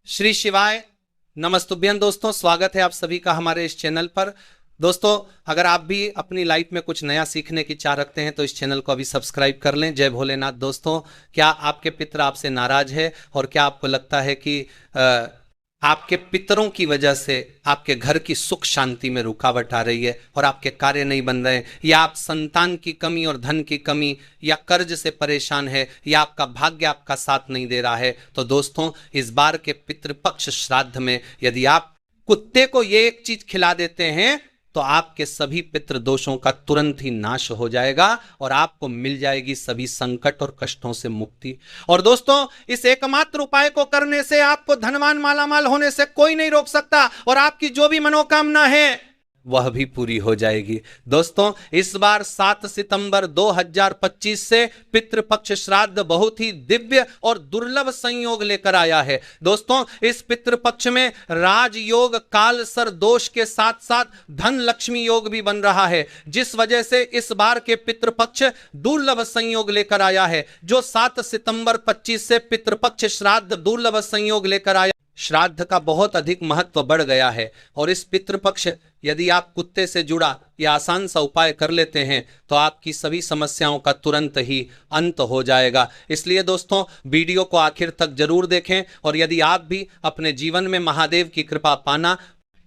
श्री शिवाय नमस्तुभ्यं। दोस्तों, स्वागत है आप सभी का हमारे इस चैनल पर। दोस्तों, अगर आप भी अपनी लाइफ में कुछ नया सीखने की चाह रखते हैं तो इस चैनल को अभी सब्सक्राइब कर लें। जय भोलेनाथ। दोस्तों, क्या आपके पितर आपसे नाराज है और क्या आपको लगता है कि आपके पितरों की वजह से आपके घर की सुख शांति में रुकावट आ रही है और आपके कार्य नहीं बन रहे हैं, या आप संतान की कमी और धन की कमी या कर्ज से परेशान है, या आपका भाग्य आपका साथ नहीं दे रहा है, तो दोस्तों इस बार के पितृपक्ष श्राद्ध में यदि आप कुत्ते को ये एक चीज खिला देते हैं तो आपके सभी पितृ दोषों का तुरंत ही नाश हो जाएगा और आपको मिल जाएगी सभी संकट और कष्टों से मुक्ति। और दोस्तों, इस एकमात्र उपाय को करने से आपको धनवान मालामाल होने से कोई नहीं रोक सकता और आपकी जो भी मनोकामना है वह भी पूरी हो जाएगी। दोस्तों, इस बार 7 सितंबर 2025 से पितृपक्ष श्राद्ध बहुत ही दिव्य और दुर्लभ संयोग लेकर आया है। दोस्तों, इस पितृपक्ष में राजयोग कालसर दोष के साथ साथ धन लक्ष्मी योग भी बन रहा है, जिस वजह से इस बार के पितृपक्ष दुर्लभ संयोग लेकर आया है। जो 7 सितंबर 25 से पितृपक्ष श्राद्ध दुर्लभ संयोग लेकर आया, श्राद्ध का बहुत अधिक महत्व बढ़ गया है। और इस पितृपक्ष यदि आप कुत्ते से जुड़ा या आसान सा उपाय कर लेते हैं तो आपकी सभी समस्याओं का तुरंत ही अंत हो जाएगा। इसलिए दोस्तों, वीडियो को आखिर तक जरूर देखें और यदि आप भी अपने जीवन में महादेव की कृपा पाना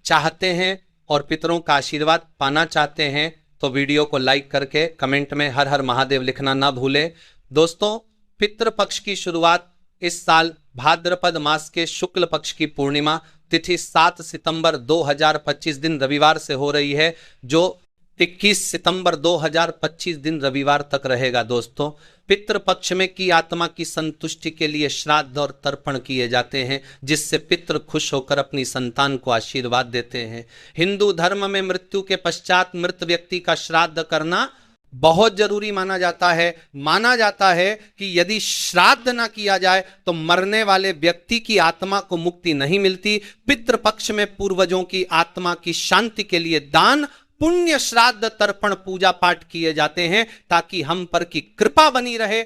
चाहते हैं और पितरों का आशीर्वाद पाना चाहते हैं तो वीडियो को लाइक करके कमेंट में हर हर महादेव लिखना ना भूलें। दोस्तों, पितृपक्ष की शुरुआत इस साल भाद्रपद मास के शुक्ल पक्ष की पूर्णिमा तिथि 7 सितंबर 2025 दिन रविवार से हो रही है, जो 21 सितंबर 2025 दिन रविवार तक रहेगा। दोस्तों, पितृपक्ष में की आत्मा की संतुष्टि के लिए श्राद्ध और तर्पण किए जाते हैं, जिससे पितृ खुश होकर अपनी संतान को आशीर्वाद देते हैं। हिंदू धर्म में मृत्यु के पश्चात मृत व्यक्ति का श्राद्ध करना बहुत जरूरी माना जाता है। माना जाता है कि यदि श्राद्ध ना किया जाए तो मरने वाले व्यक्ति की आत्मा को मुक्ति नहीं मिलती। पितृपक्ष में पूर्वजों की आत्मा की शांति के लिए दान पुण्य श्राद्ध तर्पण पूजा पाठ किए जाते हैं ताकि हम पर की कृपा बनी रहे।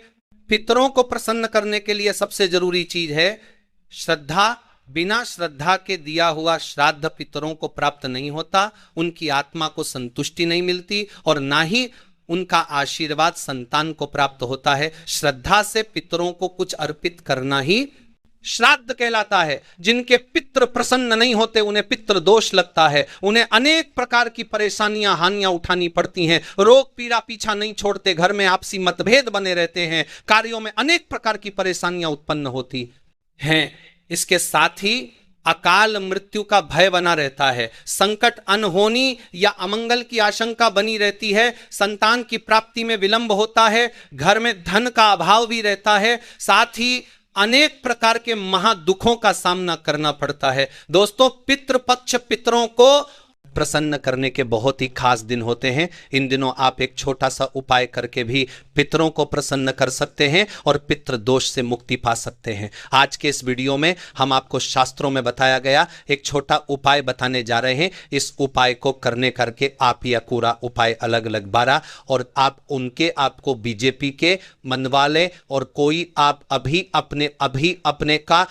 पितरों को प्रसन्न करने के लिए सबसे जरूरी चीज है श्रद्धा। बिना श्रद्धा के दिया हुआ श्राद्ध पितरों को प्राप्त नहीं होता, उनकी आत्मा को संतुष्टि नहीं मिलती और ना ही उनका आशीर्वाद संतान को प्राप्त होता है। श्रद्धा से पितरों को कुछ अर्पित करना ही श्राद्ध कहलाता है। जिनके पितृ प्रसन्न नहीं होते उन्हें पितृ दोष लगता है, उन्हें अनेक प्रकार की परेशानियां हानियां उठानी पड़ती हैं, रोग पीड़ा पीछा नहीं छोड़ते, घर में आपसी मतभेद बने रहते हैं, कार्यों में अनेक प्रकार की परेशानियां उत्पन्न होती हैं। इसके साथ ही अकाल मृत्यु का भय बना रहता है, संकट अनहोनी या अमंगल की आशंका बनी रहती है, संतान की प्राप्ति में विलंब होता है, घर में धन का अभाव भी रहता है, साथ ही अनेक प्रकार के महादुखों का सामना करना पड़ता है। दोस्तों, पितृपक्ष पितरों को प्रसन्न करने के बहुत ही खास दिन होते हैं। इन दिनों आप एक छोटा सा उपाय करके भी पितरों को प्रसन्न कर सकते हैं और पितृ दोष से मुक्ति पा सकते हैं। आज के इस वीडियो में हम आपको शास्त्रों में बताया गया एक छोटा उपाय बताने जा रहे हैं। इस उपाय को करने करके आप यह पूरा उपाय अलग अलग 12 और आप उनके आपको बीजेपी के मनवाले और कोई आप अभी अपने का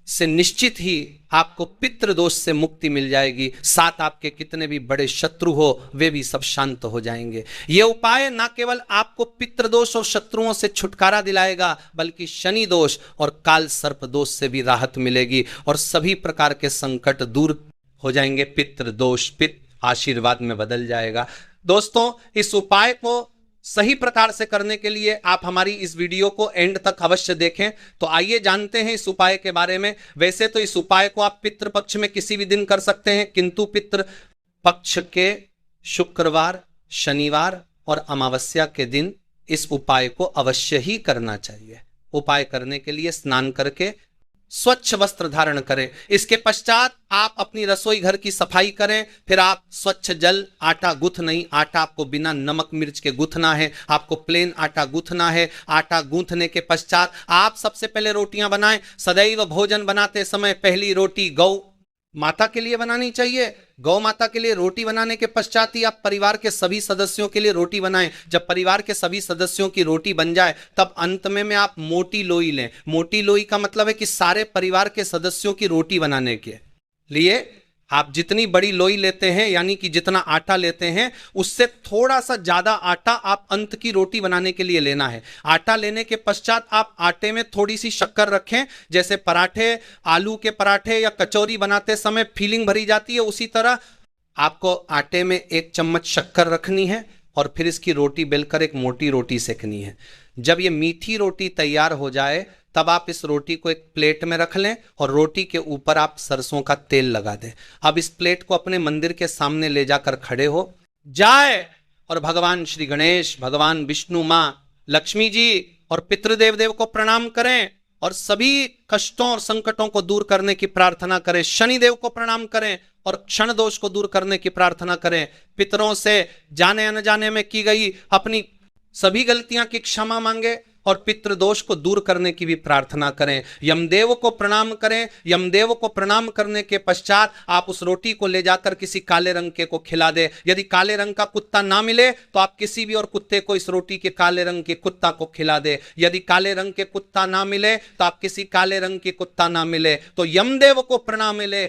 से निश्चित ही आपको पितृ दोष से मुक्ति मिल जाएगी। साथ आपके कितने भी बड़े शत्रु हो वे भी सब शांत हो जाएंगे। यह उपाय ना केवल आपको पितृ दोष और शत्रुओं से छुटकारा दिलाएगा बल्कि शनि दोष और काल सर्प दोष से भी राहत मिलेगी और सभी प्रकार के संकट दूर हो जाएंगे। पितृ दोष पितृ आशीर्वाद में बदल जाएगा। दोस्तों, इस उपाय को सही प्रकार से करने के लिए आप हमारी इस वीडियो को एंड तक अवश्य देखें। तो आइए जानते हैं इस उपाय के बारे में। वैसे तो इस उपाय को आप पितृपक्ष में किसी भी दिन कर सकते हैं, किंतु पितृपक्ष के शुक्रवार, शनिवार और अमावस्या के दिन इस उपाय को अवश्य ही करना चाहिए। उपाय करने के लिए स्नान करके स्वच्छ वस्त्र धारण करें। इसके पश्चात आप अपनी रसोई घर की सफाई करें। फिर आप स्वच्छ जल, आटा गूंथ नहीं, आटा आपको बिना नमक मिर्च के गूंथना है, आपको प्लेन आटा गूंथना है। आटा गूंथने के पश्चात आप सबसे पहले रोटियां बनाएं। सदैव भोजन बनाते समय पहली रोटी गौ माता के लिए बनानी चाहिए। गौ माता के लिए रोटी बनाने के पश्चात ही आप परिवार के सभी सदस्यों के लिए रोटी बनाएं। जब परिवार के सभी सदस्यों की रोटी बन जाए तब अंत में आप मोटी लोई लें। मोटी लोई का मतलब है कि सारे परिवार के सदस्यों की रोटी बनाने के लिए आप जितनी बड़ी लोई लेते हैं, यानी कि जितना आटा लेते हैं, उससे थोड़ा सा ज्यादा आटा आप अंत की रोटी बनाने के लिए लेना है। आटा लेने के पश्चात आप आटे में थोड़ी सी शक्कर रखें। जैसे पराठे, आलू के पराठे या कचौरी बनाते समय फीलिंग भरी जाती है, उसी तरह आपको आटे में 1 चम्मच शक्कर रखनी है और फिर इसकी रोटी बेलकर एक मोटी रोटी सेकनी है। जब ये मीठी रोटी तैयार हो जाए तब आप इस रोटी को एक प्लेट में रख लें और रोटी के ऊपर आप सरसों का तेल लगा दें। अब इस प्लेट को अपने मंदिर के सामने ले जाकर खड़े हो जाए और भगवान श्री गणेश, भगवान विष्णु, माँ लक्ष्मी जी और पितृदेव देव को प्रणाम करें और सभी कष्टों और संकटों को दूर करने की प्रार्थना करें। शनिदेव को प्रणाम करें और क्षण दोष को दूर करने की प्रार्थना करें। पितरों से जाने अनजाने में की गई अपनी सभी गलतियां की क्षमा मांगे और पितृदोष को दूर करने की भी प्रार्थना करें। यमदेव को प्रणाम करें। यमदेव को प्रणाम करने के पश्चात आप उस रोटी को ले जाकर किसी काले रंग के को खिला दे। यदि काले रंग का कुत्ता ना मिले तो आप किसी भी और कुत्ते को इस रोटी के काले रंग के कुत्ता को खिला दे। यदि काले रंग के कुत्ता ना मिले तो आप किसी काले रंग के कुत्ता ना मिले तो यमदेव को प्रणाम मिले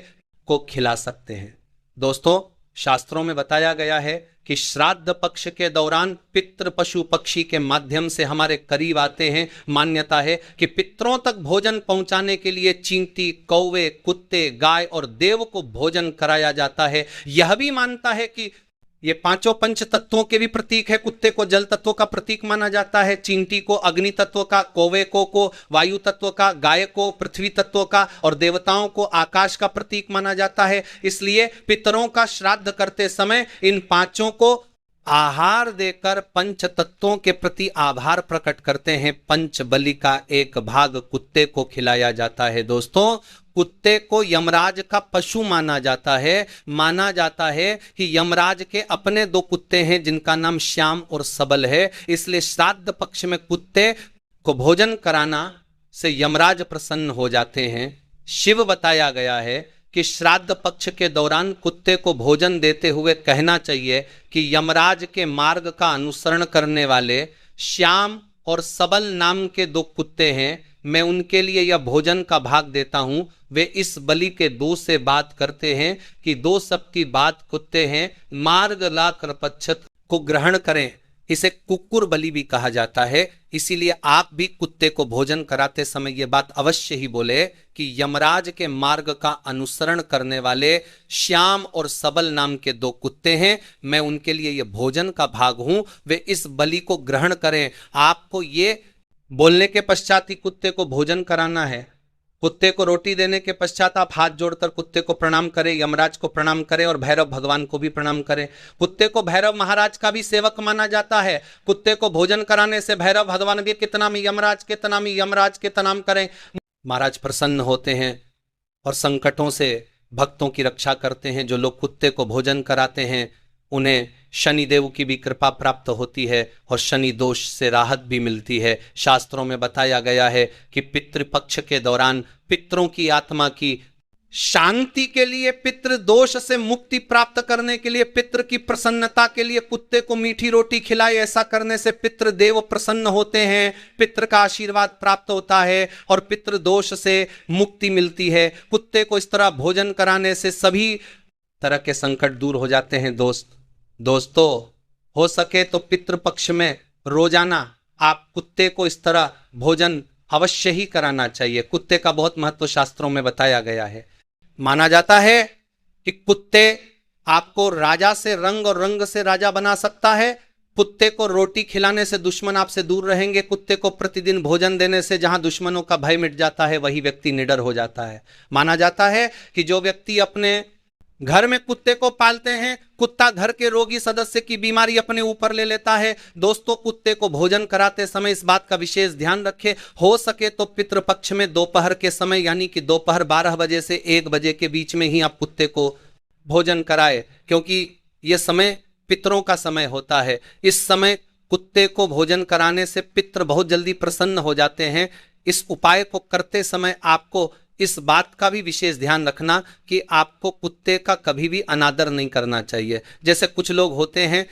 को खिला सकते हैं। दोस्तों, शास्त्रों में बताया गया है कि श्राद्ध पक्ष के दौरान पितृ पशु पक्षी के माध्यम से हमारे करीब आते हैं। मान्यता है कि पितरों तक भोजन पहुंचाने के लिए चींटी, कौवे, कुत्ते, गाय और देव को भोजन कराया जाता है। यह भी मानता है कि ये पांचों पंच तत्वों के भी प्रतीक है। कुत्ते को जल तत्व का प्रतीक माना जाता है, चींटी को अग्नि तत्व का, कौवे को वायु तत्व का, गाय को पृथ्वी तत्व का और देवताओं को आकाश का प्रतीक माना जाता है। इसलिए पितरों का श्राद्ध करते समय इन पांचों को आहार देकर पंच तत्वों के प्रति आभार प्रकट करते हैं। पंच बलि का एक भाग कुत्ते को खिलाया जाता है। दोस्तों, कुत्ते को यमराज का पशु माना जाता है। माना जाता है कि यमराज के अपने 2 कुत्ते हैं जिनका नाम श्याम और सबल है। इसलिए श्राद्ध पक्ष में कुत्ते को भोजन कराना से यमराज प्रसन्न हो जाते हैं। शिव बताया गया है कि श्राद्ध पक्ष के दौरान कुत्ते को भोजन देते हुए कहना चाहिए कि यमराज के मार्ग का अनुसरण करने वाले श्याम और सबल नाम के 2 कुत्ते हैं, मैं उनके लिए यह भोजन का भाग देता हूं। वे इस बलि के 2 से बात करते हैं कि 2 सबकी बात कुत्ते हैं, मार्ग ला कृपच्छत को ग्रहण करें। इसे कुकुर बलि भी कहा जाता है। इसीलिए आप भी कुत्ते को भोजन कराते समय यह बात अवश्य ही बोले कि यमराज के मार्ग का अनुसरण करने वाले श्याम और सबल नाम के 2 कुत्ते हैं, मैं उनके लिए यह भोजन का भाग हूं, वे इस बलि को ग्रहण करें। आपको ये बोलने के पश्चात ही कुत्ते को भोजन कराना है। कुत्ते को रोटी देने के पश्चात आप हाथ जोड़कर कुत्ते को प्रणाम करें, यमराज को प्रणाम करें और भैरव भगवान को भी प्रणाम करें। कुत्ते को भैरव महाराज का भी सेवक माना जाता है। कुत्ते को भोजन कराने से भैरव भगवान भी कितना में यमराज के तनाम यमराज के तनाम करें। महाराज प्रसन्न होते हैं और संकटों से भक्तों की रक्षा करते हैं। जो लोग कुत्ते को भोजन कराते हैं उन्हें शनिदेव की भी कृपा प्राप्त होती है और शनि दोष से राहत भी मिलती है। शास्त्रों में बताया गया है कि पितृपक्ष के दौरान पितरों की आत्मा की शांति के लिए, पितृ दोष से मुक्ति प्राप्त करने के लिए, पितृ की प्रसन्नता के लिए कुत्ते को मीठी रोटी खिलाए। ऐसा करने से पितृ देव प्रसन्न होते हैं, पितृ का आशीर्वाद प्राप्त होता है और पितृ दोष से मुक्ति मिलती है। कुत्ते को इस तरह भोजन कराने से सभी तरह के संकट दूर हो जाते हैं। दोस्तों, हो सके तो पितृपक्ष में रोजाना आप कुत्ते को इस तरह भोजन अवश्य ही कराना चाहिए। कुत्ते का बहुत महत्व शास्त्रों में बताया गया है। माना जाता है कि कुत्ते आपको राजा से रंग और रंग से राजा बना सकता है। कुत्ते को रोटी खिलाने से दुश्मन आपसे दूर रहेंगे। कुत्ते को प्रतिदिन भोजन देने से जहां दुश्मनों का भय मिट जाता है वही व्यक्ति निडर हो जाता है। माना जाता है कि जो व्यक्ति अपने घर में कुत्ते को पालते हैं, कुत्ता घर के रोगी सदस्य की बीमारी अपने ऊपर ले लेता है। दोस्तों, कुत्ते को भोजन कराते समय इस बात का विशेष ध्यान रखें। हो सके तो पितृपक्ष में दोपहर के समय, यानी कि दोपहर 12 बजे से 1 बजे के बीच में ही आप कुत्ते को भोजन कराए, क्योंकि यह समय पितरों का समय होता है। इस समय कुत्ते को भोजन कराने से पितर बहुत जल्दी प्रसन्न हो जाते हैं। इस उपाय को करते समय आपको इस बात का भी विशेष ध्यान रखना कि आपको कुत्ते का कभी भी अनादर नहीं करना चाहिए। जैसे कुछ लोग होते हैं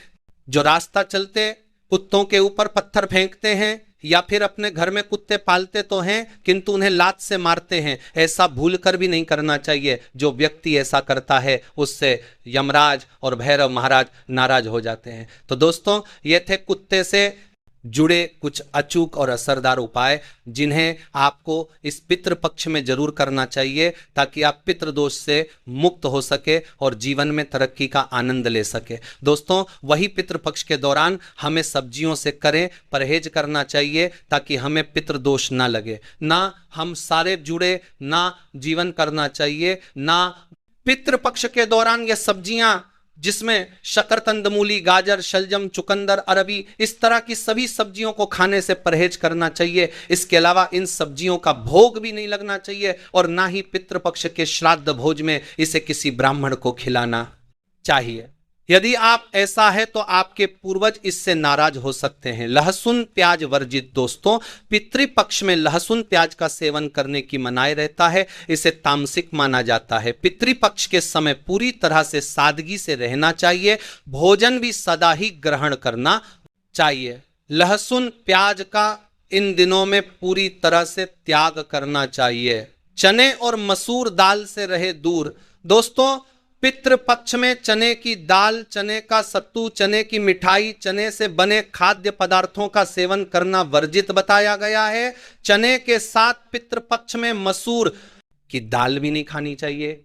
जो रास्ता चलते कुत्तों के ऊपर पत्थर फेंकते हैं, या फिर अपने घर में कुत्ते पालते तो हैं किंतु उन्हें लात से मारते हैं। ऐसा भूल कर भी नहीं करना चाहिए। जो व्यक्ति ऐसा करता है उससे यमराज और भैरव महाराज नाराज हो जाते हैं। तो दोस्तों, ये थे कुत्ते से जुड़े कुछ अचूक और असरदार उपाय जिन्हें आपको इस पितृपक्ष में जरूर करना चाहिए, ताकि आप पितृदोष से मुक्त हो सके और जीवन में तरक्की का आनंद ले सके। दोस्तों, वही पितृपक्ष के दौरान हमें सब्जियों से करें परहेज करना चाहिए, ताकि हमें पितृदोष ना लगे। ना हम सारे जुड़े ना जीवन करना चाहिए, ना पितृपक्ष के दौरान ये सब्जियां जिसमें शकरकंद, मूली, गाजर, शलजम, चुकंदर, अरबी, इस तरह की सभी सब्जियों को खाने से परहेज करना चाहिए। इसके अलावा इन सब्जियों का भोग भी नहीं लगना चाहिए और ना ही पितृपक्ष के श्राद्ध भोज में इसे किसी ब्राह्मण को खिलाना चाहिए। यदि आप ऐसा है तो आपके पूर्वज इससे नाराज हो सकते हैं। लहसुन प्याज वर्जित। दोस्तों, पितृपक्ष में लहसुन प्याज का सेवन करने की मनाही रहता है, इसे तामसिक माना जाता है। पितृपक्ष के समय पूरी तरह से सादगी से रहना चाहिए, भोजन भी सदा ही ग्रहण करना चाहिए। लहसुन प्याज का इन दिनों में पूरी तरह से त्याग करना चाहिए। चने और मसूर दाल से रहे दूर। दोस्तों, पितृपक्ष में चने की दाल, चने का सत्तू, चने की मिठाई, चने से बने खाद्य पदार्थों का सेवन करना वर्जित बताया गया है। चने के साथ पितृपक्ष में मसूर की दाल भी नहीं खानी चाहिए।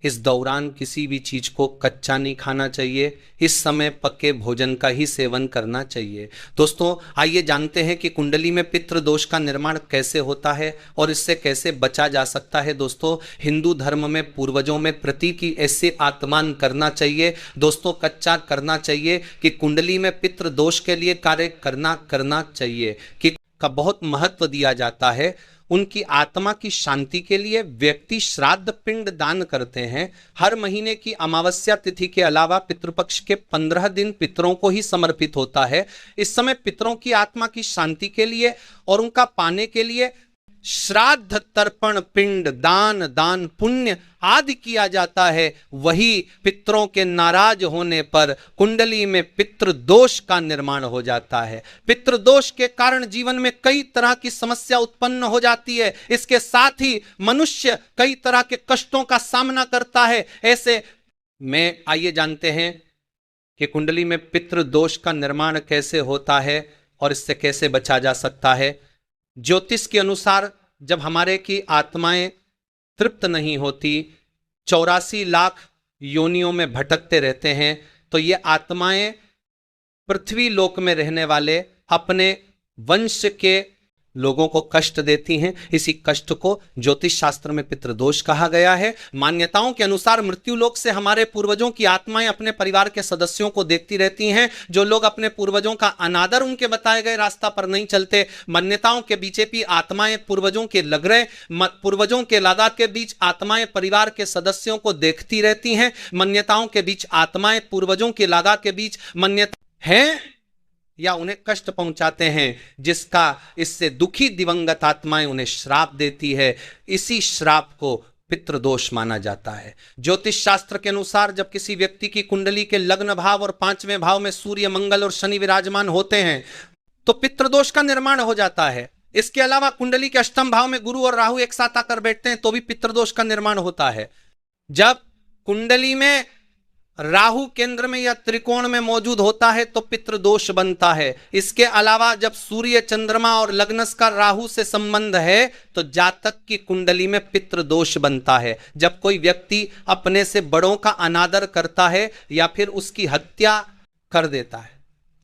इस दौरान किसी भी चीज को कच्चा नहीं खाना चाहिए। इस समय पके भोजन का ही सेवन करना चाहिए। दोस्तों, आइए जानते हैं कि कुंडली में पितृदोष का निर्माण कैसे होता है और इससे कैसे बचा जा सकता है। दोस्तों, हिंदू धर्म में पूर्वजों में प्रतीक की ऐसे आत्मान करना चाहिए। दोस्तों, कच्चा करना चाहिए कि कुंडली में पितृदोष के लिए कार्य करना चाहिए कि का बहुत महत्व दिया जाता है। उनकी आत्मा की शांति के लिए व्यक्ति श्राद्ध पिंड दान करते हैं। हर महीने की अमावस्या तिथि के अलावा पितृपक्ष के 15 दिन पितरों को ही समर्पित होता है। इस समय पितरों की आत्मा की शांति के लिए और उनका पाने के लिए श्राद्ध, तर्पण, पिंड दान पुण्य आदि किया जाता है। वही पितरों के नाराज होने पर कुंडली में पितृदोष का निर्माण हो जाता है। पितृदोष के कारण जीवन में कई तरह की समस्या उत्पन्न हो जाती है। इसके साथ ही मनुष्य कई तरह के कष्टों का सामना करता है। ऐसे में आइए जानते हैं कि कुंडली में पितृदोष का निर्माण कैसे होता है और इससे कैसे बचा जा सकता है। ज्योतिष के अनुसार जब हमारे की आत्माएं तृप्त नहीं होती, 84 लाख योनियों में भटकते रहते हैं, तो ये आत्माएं पृथ्वी लोक में रहने वाले अपने वंश के लोगों को कष्ट देती हैं। इसी कष्ट को ज्योतिष शास्त्र में पितृदोष कहा गया है। मान्यताओं के अनुसार मृत्यु लोक से हमारे पूर्वजों की आत्माएं अपने परिवार के सदस्यों को देखती रहती हैं। जो लोग अपने पूर्वजों का अनादर, उनके बताए गए रास्ता पर नहीं चलते, मान्यताओं के बीचेपी आत्माएं पूर्वजों के लग रहे, पूर्वजों के लादात के बीच आत्माएं परिवार के सदस्यों को देखती रहती हैं। मान्यताओं के बीच आत्माएं पूर्वजों के लादात के बीच मान्यता है या उन्हें कष्ट पहुंचाते हैं, जिसका इससे दुखी दिवंगत आत्माएं उन्हें श्राप देती है। इसी श्राप को पितृदोष माना जाता है। ज्योतिष शास्त्र के अनुसार जब किसी व्यक्ति की कुंडली के लग्न भाव और 5वें भाव में सूर्य, मंगल और शनि विराजमान होते हैं तो पितृदोष का निर्माण हो जाता है। इसके अलावा कुंडली के अष्टम भाव में गुरु और राहु एक साथ आकर बैठते हैं तो भी पितृदोष का निर्माण होता है। जब कुंडली में राहु केंद्र में या त्रिकोण में मौजूद होता है तो पितृदोष बनता है। इसके अलावा जब सूर्य, चंद्रमा और लग्नस का राहु से संबंध है तो जातक की कुंडली में पितृदोष बनता है। जब कोई व्यक्ति अपने से बड़ों का अनादर करता है या फिर उसकी हत्या कर देता है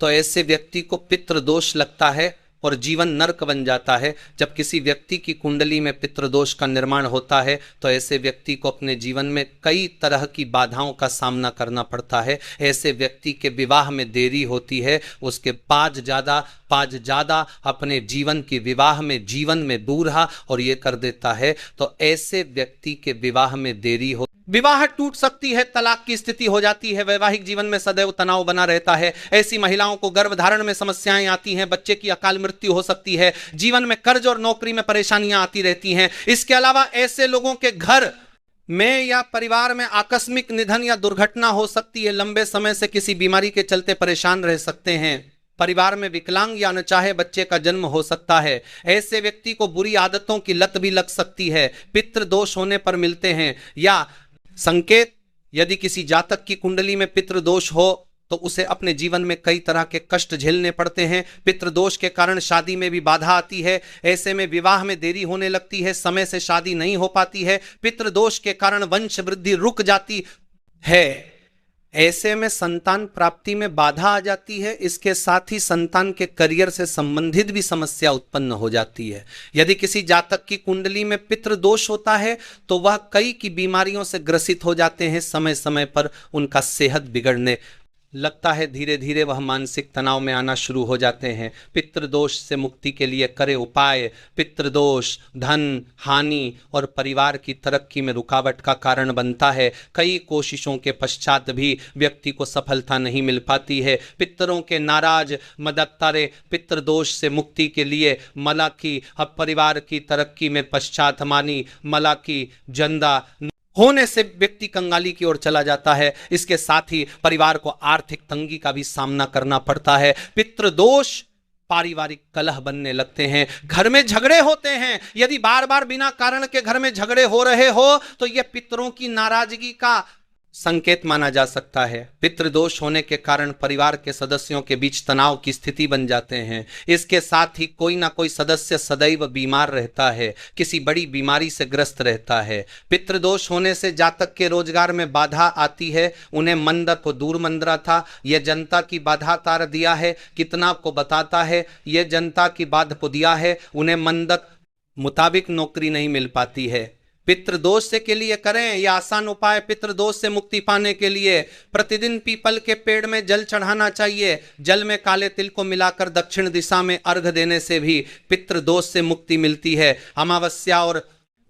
तो ऐसे व्यक्ति को पितृदोष लगता है और जीवन नरक बन जाता है। जब किसी व्यक्ति की कुंडली में पितृदोष का निर्माण होता है तो ऐसे व्यक्ति को अपने जीवन में कई तरह की बाधाओं का सामना करना पड़ता है। ऐसे व्यक्ति के विवाह में देरी होती है, उसके पाज ज्यादा अपने जीवन की विवाह में जीवन में बूढ़ा और ये कर देता है। तो ऐसे व्यक्ति के विवाह में देरी हो विवाह टूट सकती है, तलाक की स्थिति हो जाती है, वैवाहिक जीवन में सदैव तनाव बना रहता है। ऐसी महिलाओं को गर्भधारण में समस्याएं आती हैं, बच्चे की अकाल मृत्यु हो सकती है, जीवन में कर्ज और नौकरी में परेशानियां आती रहती हैं। इसके अलावा ऐसे लोगों के घर में या परिवार में आकस्मिक निधन या दुर्घटना हो सकती है, लंबे समय से किसी बीमारी के चलते परेशान रह सकते हैं, परिवार में विकलांग या अनचाहे बच्चे का जन्म हो सकता है। ऐसे व्यक्ति को बुरी आदतों की लत भी लग सकती है, पितृ दोष होने पर मिलते हैं। या संकेत, यदि किसी जातक की कुंडली में पितृदोष हो तो उसे अपने जीवन में कई तरह के कष्ट झेलने पड़ते हैं। पितृदोष के कारण शादी में भी बाधा आती है, ऐसे में विवाह में देरी होने लगती है, समय से शादी नहीं हो पाती है। पितृदोष के कारण वंश वृद्धि रुक जाती है, ऐसे में संतान प्राप्ति में बाधा आ जाती है। इसके साथ ही संतान के करियर से संबंधित भी समस्या उत्पन्न हो जाती है। यदि किसी जातक की कुंडली में पितृदोष होता है तो वह कई की बीमारियों से ग्रसित हो जाते हैं, समय समय पर उनका सेहत बिगड़ने लगता है, धीरे धीरे वह मानसिक तनाव में आना शुरू हो जाते हैं। पितृदोष से मुक्ति के लिए करे उपाय। पितृदोष धन हानि और परिवार की तरक्की में रुकावट का कारण बनता है। कई कोशिशों के पश्चात भी व्यक्ति को सफलता नहीं मिल पाती है। पितरों के नाराज मदकतारे पितृदोष से मुक्ति के लिए मला की अब परिवार की तरक्की में पश्चात मानी मला की जंदा होने से व्यक्ति कंगाली की ओर चला जाता है। इसके साथ ही परिवार को आर्थिक तंगी का भी सामना करना पड़ता है। पितृदोष पारिवारिक कलह बनने लगते हैं, घर में झगड़े होते हैं। यदि बार बार बिना कारण के घर में झगड़े हो रहे हो तो यह पितरों की नाराजगी का संकेत माना जा सकता है। पितृदोष होने के कारण परिवार के सदस्यों के बीच तनाव की स्थिति बन जाते हैं। इसके साथ ही कोई ना कोई सदस्य सदैव बीमार रहता है, किसी बड़ी बीमारी से ग्रस्त रहता है। पितृदोष होने से जातक के रोजगार में बाधा आती है। उन्हें मंदत को दूर मंदरा था, यह जनता की बाधा तार दिया है, कितना आपको बताता है, यह जनता की बाधा को दिया है, उन्हें मंदत मुताबिक नौकरी नहीं मिल पाती है। पितृदोष से के लिए करें यह आसान उपाय। पितृदोष से मुक्ति पाने के लिए प्रतिदिन पीपल के पेड़ में जल चढ़ाना चाहिए। जल में काले तिल को मिलाकर दक्षिण दिशा में अर्घ देने से भी पितृदोष से मुक्ति मिलती है। अमावस्या और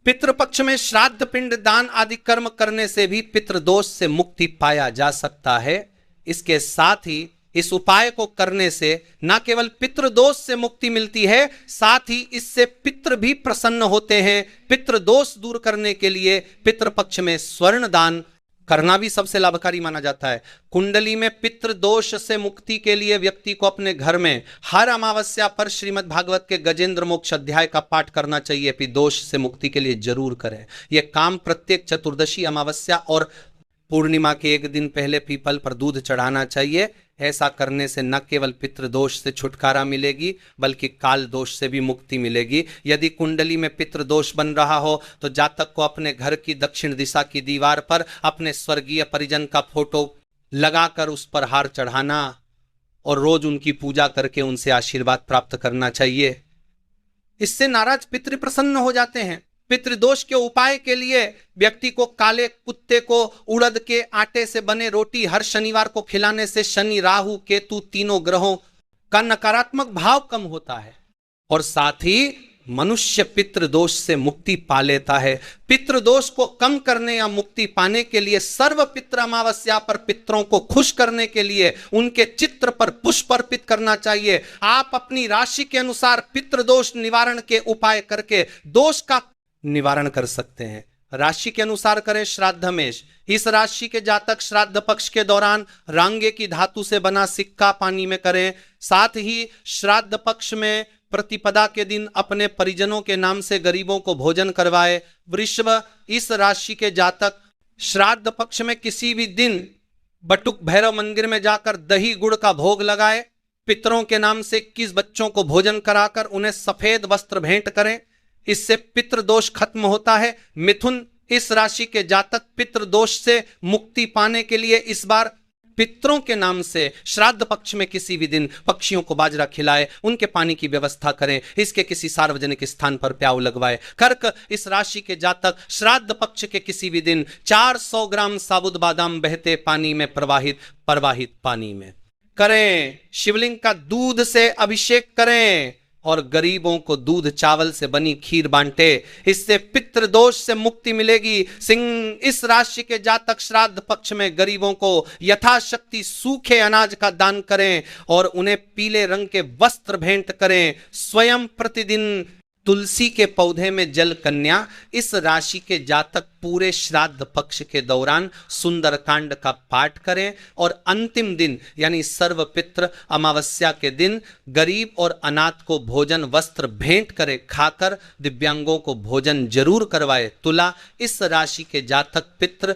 पितृपक्ष में श्राद्ध पिंड दान आदि कर्म करने से भी पितृदोष से मुक्ति पाया जा सकता है। इसके साथ ही इस उपाय को करने से न केवल पितृदोष से मुक्ति मिलती है, साथ ही इससे पितृ भी प्रसन्न होते हैं। पितृदोष दूर करने के लिए पितृपक्ष में स्वर्ण दान करना भी सबसे लाभकारी माना जाता है। कुंडली में पितृदोष से मुक्ति के लिए व्यक्ति को अपने घर में हर अमावस्या पर श्रीमद् भागवत के गजेंद्र मोक्ष अध्याय का पाठ करना चाहिए। पितृदोष से मुक्ति के लिए जरूर करें। यह काम प्रत्येक चतुर्दशी अमावस्या और पूर्णिमा के एक दिन पहले पीपल पर दूध चढ़ाना चाहिए। ऐसा करने से न केवल पितृदोष से छुटकारा मिलेगी बल्कि काल दोष से भी मुक्ति मिलेगी। यदि कुंडली में पितृदोष बन रहा हो तो जातक को अपने घर की दक्षिण दिशा की दीवार पर अपने स्वर्गीय परिजन का फोटो लगाकर उस पर हार चढ़ाना और रोज उनकी पूजा करके उनसे आशीर्वाद प्राप्त करना चाहिए। इससे नाराज पितृ प्रसन्न हो जाते हैं। पितृदोष के उपाय के लिए व्यक्ति को काले कुत्ते को उड़द के आटे से बने रोटी हर शनिवार को खिलाने से शनि राहु केतु तीनों ग्रहों का नकारात्मक भाव कम होता है और साथ ही मनुष्य पितृदोष से मुक्ति पा लेता है। पितृदोष को कम करने या मुक्ति पाने के लिए सर्व पितृ अमावस्या पर पितरों को खुश करने के लिए उनके चित्र पर पुष्प अर्पित करना चाहिए। आप अपनी राशि के अनुसार पितृदोष निवारण के उपाय करके दोष का निवारण कर सकते हैं। राशि के अनुसार करें श्राद्धमेश। इस राशि के जातक श्राद्ध पक्ष के दौरान रांगे की धातु से बना सिक्का पानी में करें। साथ ही श्राद्ध पक्ष में प्रतिपदा के दिन अपने परिजनों के नाम से गरीबों को भोजन करवाए। वृषभ, इस राशि के जातक श्राद्ध पक्ष में किसी भी दिन बटुक भैरव मंदिर में जाकर दही गुड़ का भोग लगाए। पितरों के नाम से 21 बच्चों को भोजन कराकर उन्हें सफेद वस्त्र भेंट करें। इससे पितृदोष खत्म होता है। मिथुन, इस राशि के जातक पितृदोष से मुक्ति पाने के लिए इस बार पितरों के नाम से श्राद्ध पक्ष में किसी भी दिन पक्षियों को बाजरा खिलाए, उनके पानी की व्यवस्था करें। इसके किसी सार्वजनिक स्थान पर प्याऊ लगवाए। कर्क, इस राशि के जातक श्राद्ध पक्ष के किसी भी दिन 400 ग्राम साबुत बादाम बहते पानी में प्रवाहित पानी में करें। शिवलिंग का दूध से अभिषेक करें और गरीबों को दूध चावल से बनी खीर बांटे। इससे पितृदोष से मुक्ति मिलेगी। सिंह इस राशि के जातक श्राद्ध पक्ष में गरीबों को यथाशक्ति सूखे अनाज का दान करें और उन्हें पीले रंग के वस्त्र भेंट करें। स्वयं प्रतिदिन तुलसी के पौधे में जल कन्या। इस राशि के जातक पूरे श्राद्ध पक्ष के दौरान सुंदरकांड का पाठ करें और अंतिम दिन यानी सर्वपित्र अमावस्या के दिन गरीब और अनाथ को भोजन वस्त्र भेंट करें। खाकर दिव्यांगों को भोजन जरूर करवाए। तुला इस राशि के जातक पितृ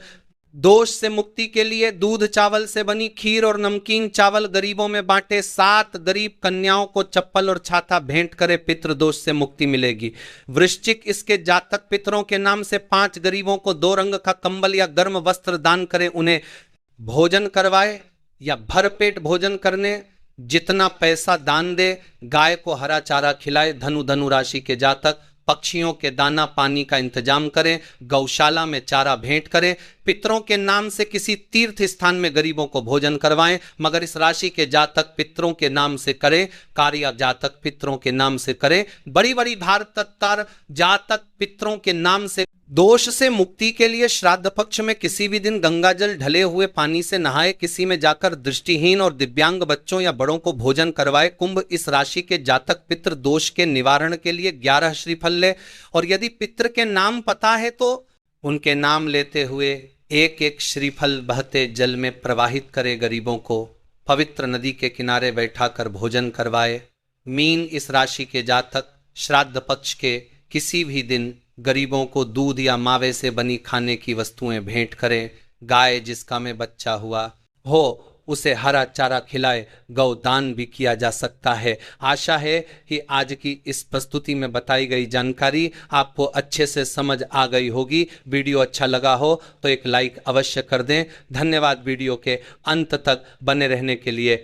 दोष से मुक्ति के लिए दूध चावल से बनी खीर और नमकीन चावल गरीबों में बांटे। 7 गरीब कन्याओं को चप्पल और छाता भेंट करे, पितृदोष से मुक्ति मिलेगी। वृश्चिक इसके जातक पितरों के नाम से 5 गरीबों को 2 रंग का कंबल या गर्म वस्त्र दान करे, उन्हें भोजन करवाए या भरपेट भोजन करने जितना पैसा दान दे। गाय को हरा चारा खिलाए। धनु राशि के जातक पक्षियों के दाना पानी का इंतजाम करें, गौशाला में चारा भेंट करें। पितरों के नाम से किसी तीर्थ स्थान में गरीबों को भोजन करवाएं, मगर इस राशि के जातक पितरों के नाम से करें, कार्य जातक पितरों के नाम से करें। बड़ी बड़ी धार तत्तार जातक पितरों के नाम से दोष से मुक्ति के लिए श्राद्ध पक्ष में किसी भी दिन गंगा जल ढले हुए पानी से नहाए। किसी में जाकर दृष्टिहीन और दिव्यांग बच्चों या बड़ों को भोजन करवाए। कुंभ इस राशि के जातक पितृ दोष के निवारण के लिए 11 श्रीफल ले और यदि पितृ के नाम पता है तो उनके नाम लेते हुए एक एक श्रीफल बहते जल में प्रवाहित करे। गरीबों को पवित्र नदी के किनारे बैठाकर भोजन करवाए। मीन इस राशि के जातक श्राद्ध पक्ष के किसी भी दिन गरीबों को दूध या मावे से बनी खाने की वस्तुएं भेंट करें। गाय जिसका में बच्चा हुआ हो उसे हरा चारा खिलाए। गौदान भी किया जा सकता है। आशा है कि आज की इस प्रस्तुति में बताई गई जानकारी आपको अच्छे से समझ आ गई होगी। वीडियो अच्छा लगा हो तो एक लाइक अवश्य कर दें। धन्यवाद वीडियो के अंत तक बने रहने के लिए।